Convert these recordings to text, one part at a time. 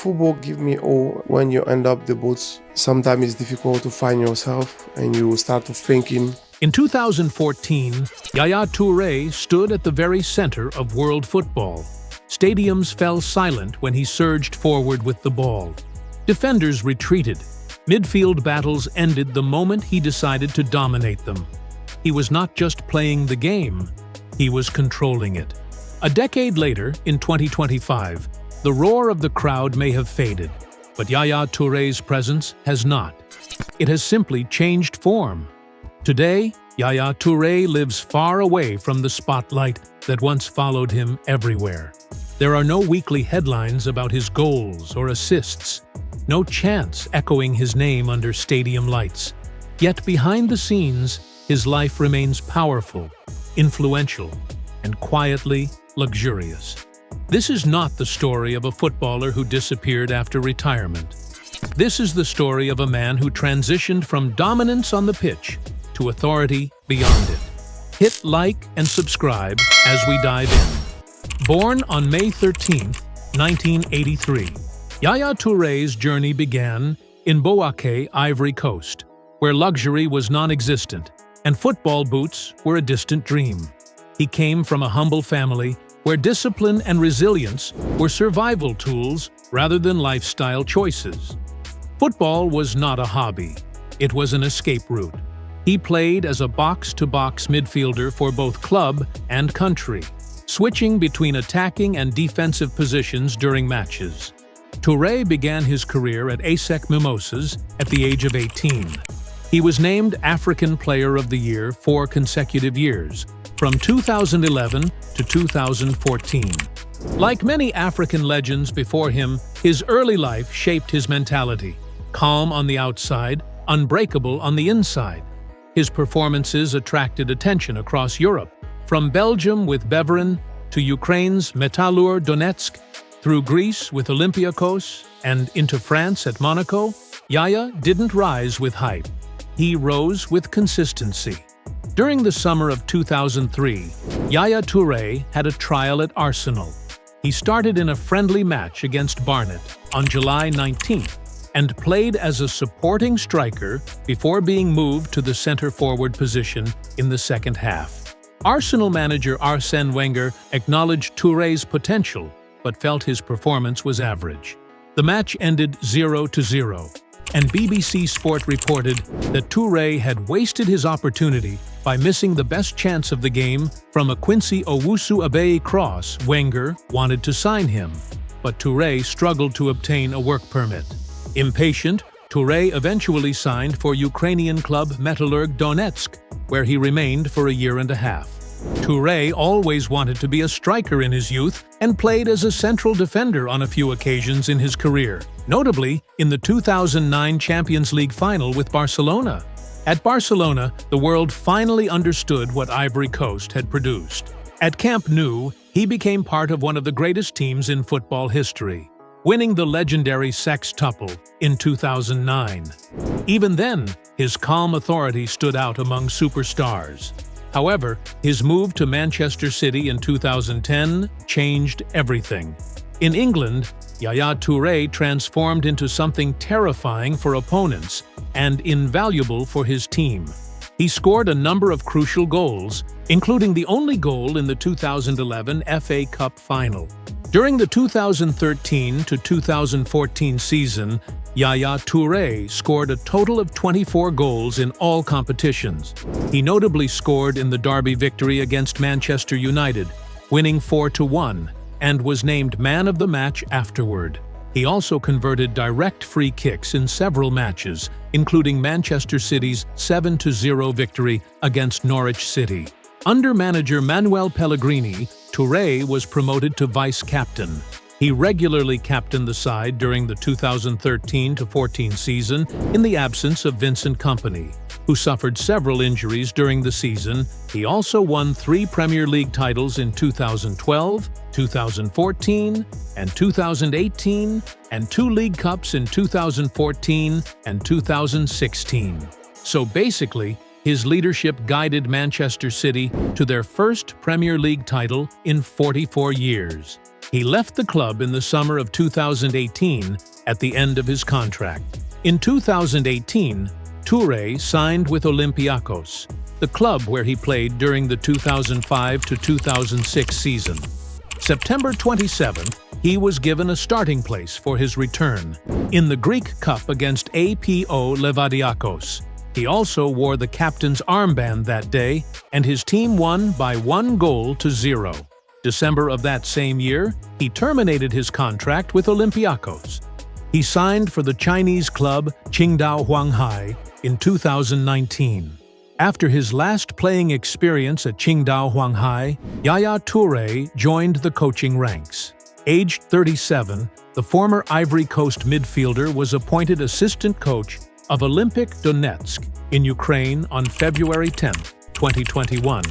football give me all. When you end up the boots, sometimes it's difficult to find yourself and you start to thinking. In 2014, Yaya Touré stood at the very center of world football. Stadiums fell silent when he surged forward with the ball. Defenders retreated. Midfield battles ended the moment he decided to dominate them. He was not just playing the game, he was controlling it. A decade later, in 2025, the roar of the crowd may have faded, but Yaya Touré's presence has not. It has simply changed form. Today, Yaya Touré lives far away from the spotlight that once followed him everywhere. There are no weekly headlines about his goals or assists, no chants echoing his name under stadium lights. Yet behind the scenes, his life remains powerful, influential, and quietly luxurious. This is not the story of a footballer who disappeared after retirement. This is the story of a man who transitioned from dominance on the pitch to authority beyond it. Hit like and subscribe as we dive in. Born on May 13, 1983, Yaya Touré's journey began in Bouaké, Ivory Coast, where luxury was non-existent and football boots were a distant dream. He came from a humble family where discipline and resilience were survival tools rather than lifestyle choices. Football was not a hobby, it was an escape route. He played as a box-to-box midfielder for both club and country, switching between attacking and defensive positions during matches. Touré began his career at ASEC Mimosas at the age of 18. He was named African Player of the Year 4 consecutive years, from 2011 to 2014. Like many African legends before him, his early life shaped his mentality. Calm on the outside, unbreakable on the inside. His performances attracted attention across Europe, from Belgium with Beveren to Ukraine's Metalurg Donetsk, through Greece with Olympiakos, and into France at Monaco. Yaya didn't rise with hype. He rose with consistency. During the summer of 2003, Yaya Touré had a trial at Arsenal. He started in a friendly match against Barnet on July 19th and played as a supporting striker before being moved to the center-forward position in the second half. Arsenal manager Arsène Wenger acknowledged Touré's potential but felt his performance was average. The match ended 0-0, and BBC Sport reported that Touré had wasted his opportunity by missing the best chance of the game from a Quincy Owusu-Abeyi cross. Wenger wanted to sign him, but Touré struggled to obtain a work permit. Impatient, Touré eventually signed for Ukrainian club Metalurg Donetsk, where he remained for a year and a half. Touré always wanted to be a striker in his youth and played as a central defender on a few occasions in his career, notably in the 2009 Champions League final with Barcelona. At Barcelona, the world finally understood what Ivory Coast had produced. At Camp Nou, he became part of one of the greatest teams in football history, winning the legendary sextuple in 2009. Even then, his calm authority stood out among superstars. However, his move to Manchester City in 2010 changed everything. In England, Yaya Touré transformed into something terrifying for opponents and invaluable for his team. He scored a number of crucial goals, including the only goal in the 2011 FA Cup final. During the 2013 to 2014 season, Yaya Touré scored a total of 24 goals in all competitions. He notably scored in the derby victory against Manchester United, winning 4-1, and was named man of the match afterward. He also converted direct free kicks in several matches, including Manchester City's 7-0 victory against Norwich City. Under manager Manuel Pellegrini, Touré was promoted to vice-captain. He regularly captained the side during the 2013-14 season in the absence of Vincent Kompany, who suffered several injuries during the season. He also won 3 Premier League titles in 2012, 2014, and 2018, and 2 League Cups in 2014 and 2016. So basically, His leadership guided Manchester City to their first Premier League title in 44 years. He left the club in the summer of 2018 at the end of his contract. In 2018, Touré signed with Olympiacos, the club where he played during the 2005 to 2006 season. September 27th, he was given a starting place for his return in the Greek Cup against APO Levadiakos. He also wore the captain's armband that day, and his team won by 1-0. December of that same year, he terminated his contract with Olympiacos. He signed for the Chinese club Qingdao Huanghai in 2019. After his last playing experience at Qingdao Huanghai, Yaya Touré joined the coaching ranks. Aged 37, the former Ivory Coast midfielder was appointed assistant coach of Olympic Donetsk in Ukraine on February 10, 2021.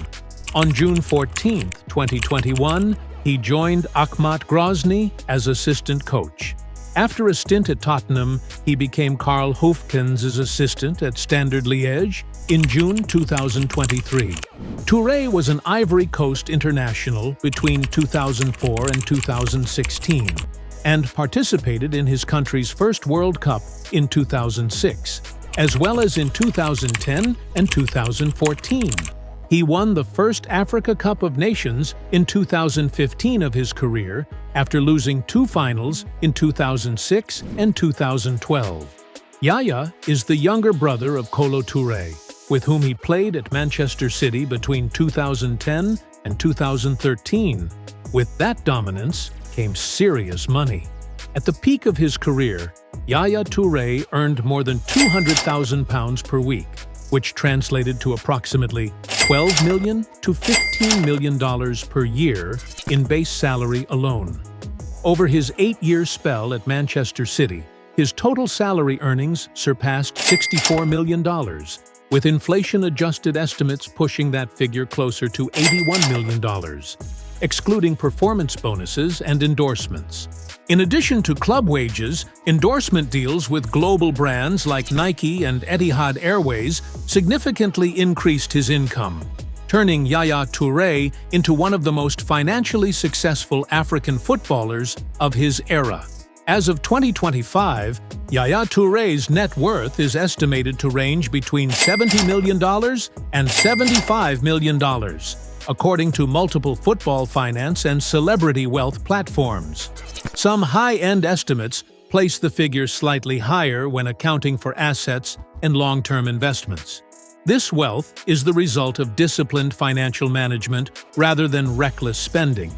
On June 14, 2021, he joined Akhmat Grozny as assistant coach. After a stint at Tottenham, he became Karl Hofkens' assistant at Standard Liège in June 2023. Touré was an Ivory Coast international between 2004 and 2016 and participated in his country's first World Cup in 2006, as well as in 2010 and 2014. He won the first Africa Cup of Nations in 2015 of his career after losing 2 finals in 2006 and 2012. Yaya is the younger brother of Kolo Touré, with whom he played at Manchester City between 2010 and 2013. With that dominance came serious money. At the peak of his career, Yaya Touré earned more than £200,000 per week, which translated to approximately $12 million to $15 million per year in base salary alone. Over his 8-year spell at Manchester City, his total salary earnings surpassed $64 million, with inflation-adjusted estimates pushing that figure closer to $81 million, excluding performance bonuses and endorsements. In addition to club wages, endorsement deals with global brands like Nike and Etihad Airways significantly increased his income, turning Yaya Touré into one of the most financially successful African footballers of his era. As of 2025, Yaya Touré's net worth is estimated to range between $70 million and $75 million, according to multiple football finance and celebrity wealth platforms. Some high-end estimates place the figure slightly higher when accounting for assets and long-term investments. This wealth is the result of disciplined financial management rather than reckless spending.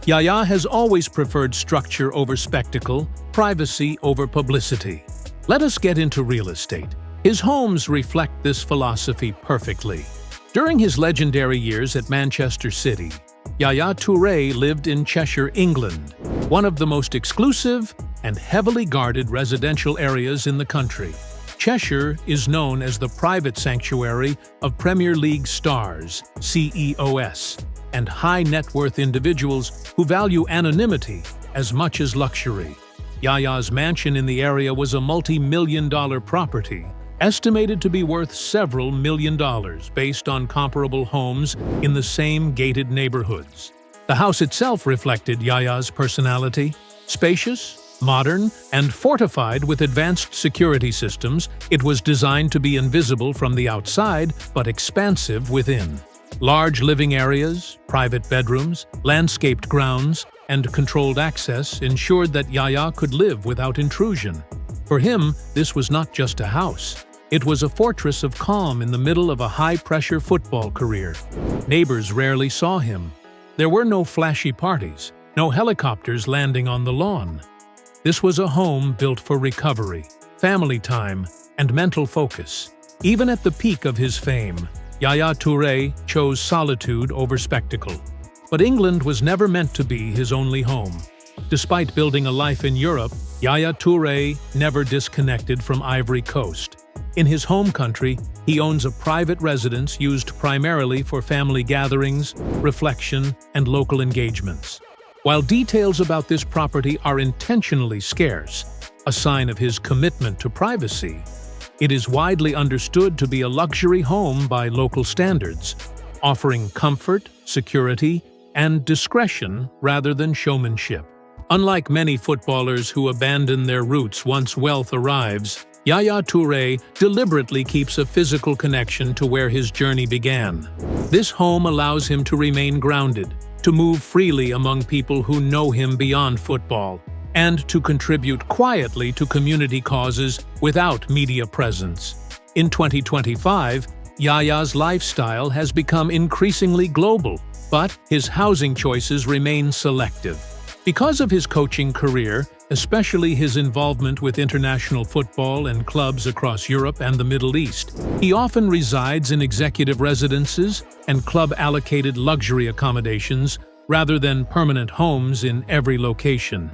Yaya has always preferred structure over spectacle, privacy over publicity. Let us get into real estate. His homes reflect this philosophy perfectly. During his legendary years at Manchester City, Yaya Touré lived in Cheshire, England, one of the most exclusive and heavily guarded residential areas in the country. Cheshire is known as the private sanctuary of Premier League stars, CEOs, and high-net-worth individuals who value anonymity as much as luxury. Yaya's mansion in the area was a multi-million-dollar property, estimated to be worth several $1 million based on comparable homes in the same gated neighborhoods. The house itself reflected Yaya's personality. Spacious, modern, and fortified with advanced security systems, it was designed to be invisible from the outside but expansive within. Large living areas, private bedrooms, landscaped grounds, and controlled access ensured that Yaya could live without intrusion. For him, this was not just a house. It was a fortress of calm in the middle of a high-pressure football career. Neighbors rarely saw him. There were no flashy parties, no helicopters landing on the lawn. This was a home built for recovery, family time, and mental focus. Even at the peak of his fame, Yaya Touré chose solitude over spectacle. But England was never meant to be his only home. Despite building a life in Europe, Yaya Touré never disconnected from Ivory Coast. In his home country, he owns a private residence used primarily for family gatherings, reflection, and local engagements. While details about this property are intentionally scarce, a sign of his commitment to privacy, it is widely understood to be a luxury home by local standards, offering comfort, security, and discretion rather than showmanship. Unlike many footballers who abandon their roots once wealth arrives, Yaya Touré deliberately keeps a physical connection to where his journey began. This home allows him to remain grounded, to move freely among people who know him beyond football, and to contribute quietly to community causes without media presence. In 2025, Yaya's lifestyle has become increasingly global, but his housing choices remain selective. Because of his coaching career, especially his involvement with international football and clubs across Europe and the Middle East, he often resides in executive residences and club-allocated luxury accommodations rather than permanent homes in every location.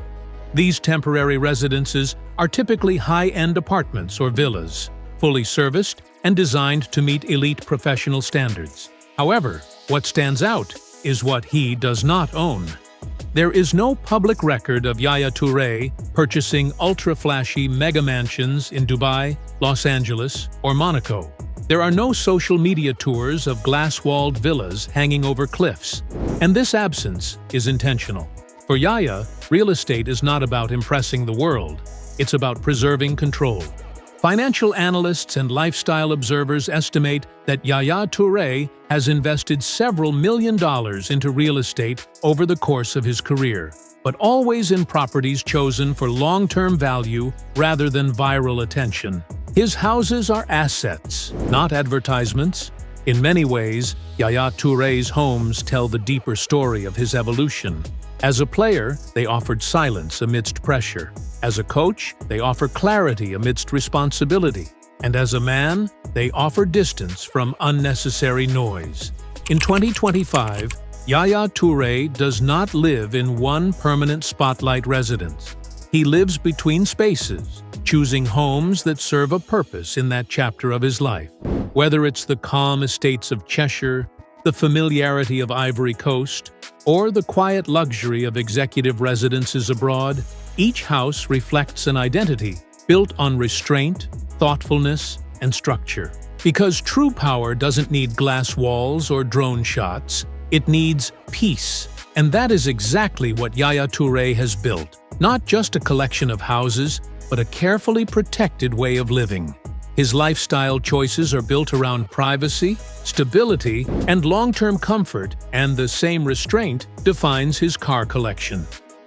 These temporary residences are typically high-end apartments or villas, fully serviced and designed to meet elite professional standards. However, what stands out is what he does not own. There is no public record of Yaya Touré purchasing ultra-flashy mega mansions in Dubai, Los Angeles, or Monaco. There are no social media tours of glass-walled villas hanging over cliffs, and this absence is intentional. For Yaya, real estate is not about impressing the world, it's about preserving control. Financial analysts and lifestyle observers estimate that Yaya Touré has invested several $1 million into real estate over the course of his career, but always in properties chosen for long-term value rather than viral attention. His houses are assets, not advertisements. In many ways, Yaya Touré's homes tell the deeper story of his evolution. As a player, they offered silence amidst pressure. As a coach, they offer clarity amidst responsibility. And as a man, they offer distance from unnecessary noise. In 2025, Yaya Touré does not live in one permanent spotlight residence. He lives between spaces, choosing homes that serve a purpose in that chapter of his life. Whether it's the calm estates of Cheshire, the familiarity of Ivory Coast, or the quiet luxury of executive residences abroad, each house reflects an identity built on restraint, thoughtfulness, and structure. Because true power doesn't need glass walls or drone shots, it needs peace. And that is exactly what Yaya Touré has built. Not just a collection of houses, but a carefully protected way of living. His lifestyle choices are built around privacy, stability, and long-term comfort, and the same restraint defines his car collection.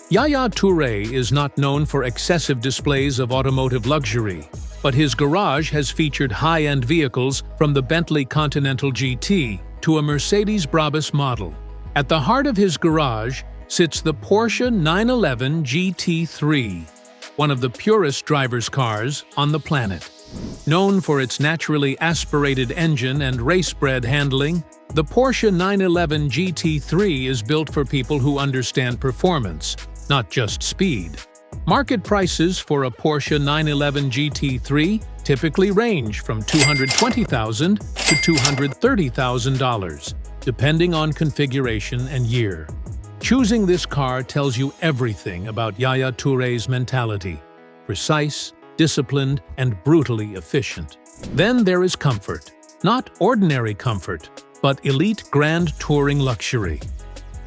Yaya Touré is not known for excessive displays of automotive luxury, but his garage has featured high-end vehicles from the Bentley Continental GT to a Mercedes Brabus model. At the heart of his garage sits the Porsche 911 GT3, one of the purest driver's cars on the planet. Known for its naturally aspirated engine and race-bred handling, the Porsche 911 GT3 is built for people who understand performance, not just speed. Market prices for a Porsche 911 GT3 typically range from $220,000 to $230,000, depending on configuration and year. Choosing this car tells you everything about Yaya Touré's mentality: precise, disciplined, and brutally efficient. Then there is comfort. Not ordinary comfort, but elite grand touring luxury.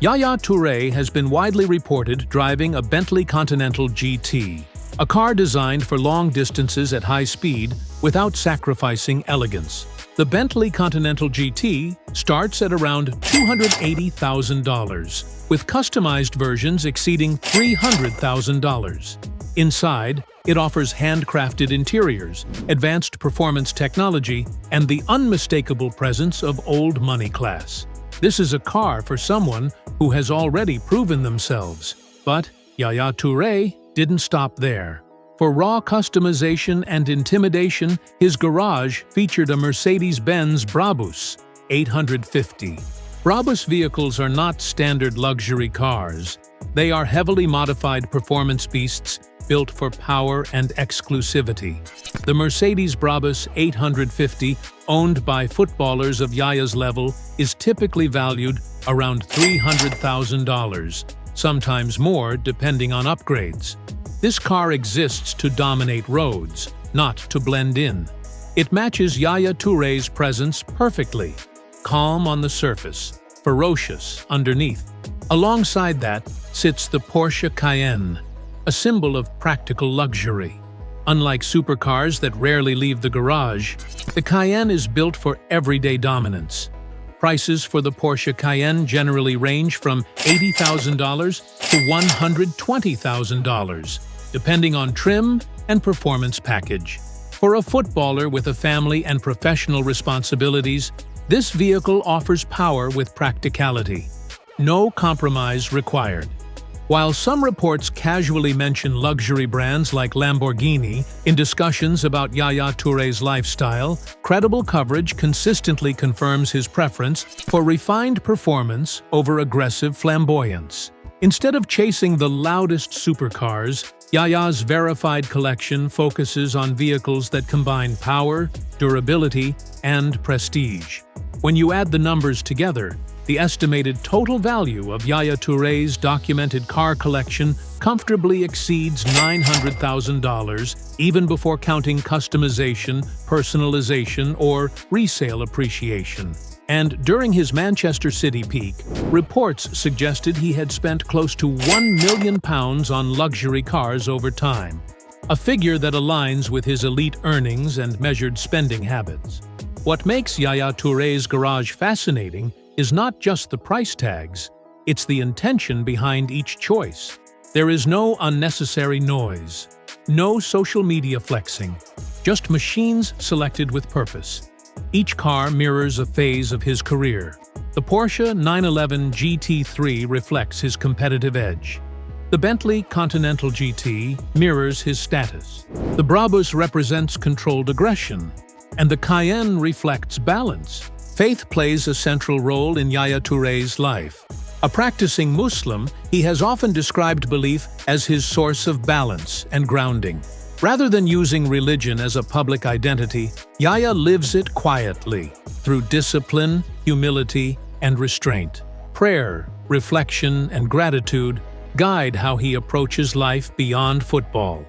Yaya Touré has been widely reported driving a Bentley Continental GT, a car designed for long distances at high speed without sacrificing elegance. The Bentley Continental GT starts at around $280,000, with customized versions exceeding $300,000. Inside, it offers handcrafted interiors, advanced performance technology, and the unmistakable presence of old money class. This is a car for someone who has already proven themselves. But Yaya Touré didn't stop there. For raw customization and intimidation, his garage featured a Mercedes-Benz Brabus 850. Brabus vehicles are not standard luxury cars. They are heavily modified performance beasts built for power and exclusivity. The Mercedes Brabus 850, owned by footballers of Yaya's level, is typically valued around $300,000, sometimes more depending on upgrades. This car exists to dominate roads, not to blend in. It matches Yaya Touré's presence perfectly. Calm on the surface, ferocious underneath. Alongside that sits the Porsche Cayenne, a symbol of practical luxury. Unlike supercars that rarely leave the garage, the Cayenne is built for everyday dominance. Prices for the Porsche Cayenne generally range from $80,000 to $120,000, depending on trim and performance package. For a footballer with a family and professional responsibilities, this vehicle offers power with practicality. No compromise required. While some reports casually mention luxury brands like Lamborghini in discussions about Yaya Touré's lifestyle, credible coverage consistently confirms his preference for refined performance over aggressive flamboyance. Instead of chasing the loudest supercars, Yaya's verified collection focuses on vehicles that combine power, durability, and prestige. When you add the numbers together, the estimated total value of Yaya Touré's documented car collection comfortably exceeds $900,000, even before counting customization, personalization, or resale appreciation. And during his Manchester City peak, reports suggested he had spent close to £1 million on luxury cars over time, a figure that aligns with his elite earnings and measured spending habits. What makes Yaya Touré's garage fascinating is not just the price tags, it's the intention behind each choice. There is no unnecessary noise, no social media flexing, just machines selected with purpose. Each car mirrors a phase of his career. The Porsche 911 GT3 reflects his competitive edge. The Bentley Continental GT mirrors his status. The Brabus represents controlled aggression, and the Cayenne reflects balance. Faith plays a central role in Yaya Touré's life. A practicing Muslim, he has often described belief as his source of balance and grounding. Rather than using religion as a public identity, Yaya lives it quietly, through discipline, humility, and restraint. Prayer, reflection, and gratitude guide how he approaches life beyond football.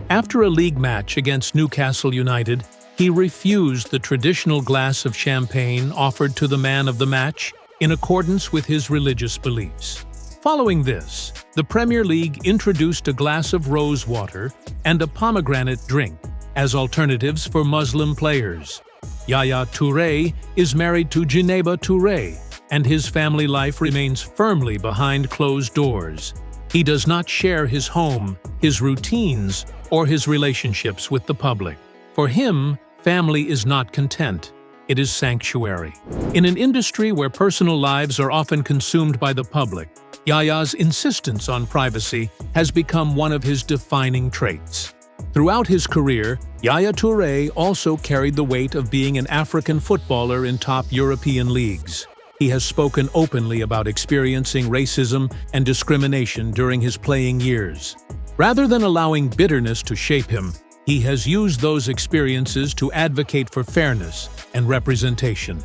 After a league match against Newcastle United, he refused the traditional glass of champagne offered to the man of the match in accordance with his religious beliefs. Following this, the Premier League introduced a glass of rose water and a pomegranate drink as alternatives for Muslim players. Yaya Touré is married to Yaya Touré, and his family life remains firmly behind closed doors. He does not share his home, his routines, or his relationships with the public. For him, family is not content, it is sanctuary. In an industry where personal lives are often consumed by the public, Yaya's insistence on privacy has become one of his defining traits. Throughout his career, Yaya Touré also carried the weight of being an African footballer in top European leagues. He has spoken openly about experiencing racism and discrimination during his playing years. Rather than allowing bitterness to shape him, he has used those experiences to advocate for fairness and representation.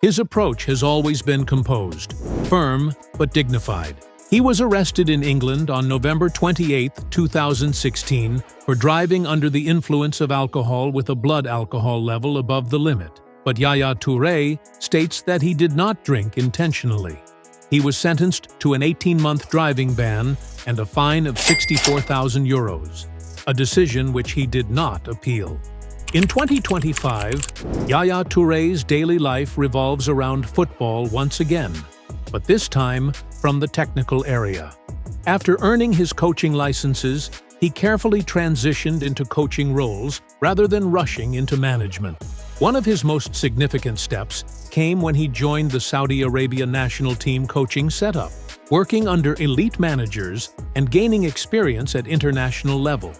His approach has always been composed, firm but dignified. He was arrested in England on November 28, 2016, for driving under the influence of alcohol with a blood alcohol level above the limit. But Yaya Touré states that he did not drink intentionally. He was sentenced to an 18-month driving ban and a fine of €64,000, a decision which he did not appeal. In 2025, Yaya Touré's daily life revolves around football once again, but this time from the technical area. After earning his coaching licenses, he carefully transitioned into coaching roles rather than rushing into management. One of his most significant steps came when he joined the Saudi Arabia national team coaching setup, working under elite managers and gaining experience at international level.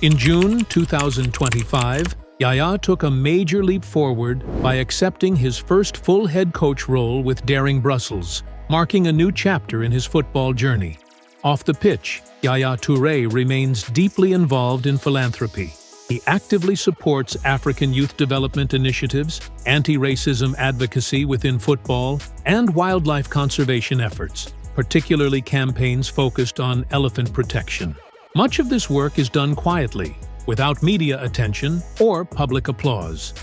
In June 2025, Yaya took a major leap forward by accepting his first full head coach role with Daring Brussels, marking a new chapter in his football journey. Off the pitch, Yaya Touré remains deeply involved in philanthropy. He actively supports African youth development initiatives, anti-racism advocacy within football, and wildlife conservation efforts, particularly campaigns focused on elephant protection. Much of this work is done quietly, without media attention or public applause.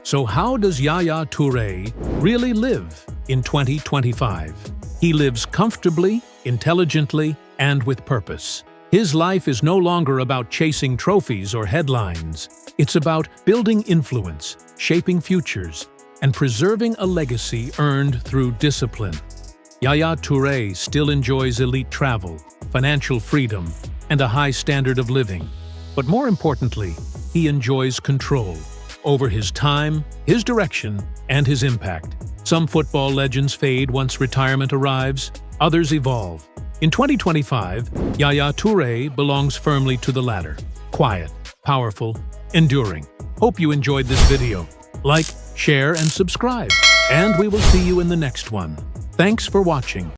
So how does Yaya Touré really live in 2025? He lives comfortably, intelligently, and with purpose. His life is no longer about chasing trophies or headlines. It's about building influence, shaping futures, and preserving a legacy earned through discipline. Yaya Touré still enjoys elite travel, financial freedom, and a high standard of living. But more importantly, he enjoys control over his time, his direction, and his impact. Some football legends fade once retirement arrives, others evolve. In 2025, Yaya Touré belongs firmly to the latter. Quiet, powerful, enduring. Hope you enjoyed this video. Like, share, and subscribe. And we will see you in the next one. Thanks for watching.